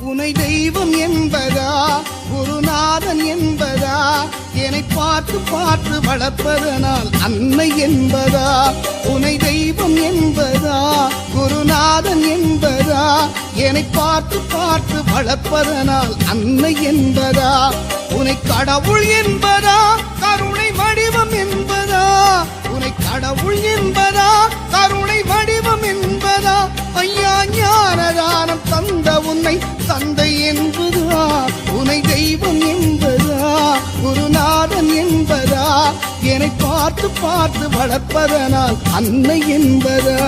உனை தெய்வம் என்பதா குருநாதன் என்பதா என்னை பார்த்து பார்த்து வளர்ப்பதனால் அன்னை என்பதா உனை தெய்வம் என்பதா குருநாதன் என்பதா என்னை பார்த்து பார்த்து வளர்ப்பதனால் அன்னை என்பதா உனை கடவுள் என்பதா கருணை வடிவம் என்பதா உனை கடவுள் என்பதா கருணை வடிவம் என்பதா ஐயா ஞானதானம் தந்த உன்னை தந்தை என்பதா உனை தெய்வம் என்பதா குருநாதன் என்பதா என்னை பார்த்து பார்த்து வளர்ப்பதனால் அன்னை என்பதா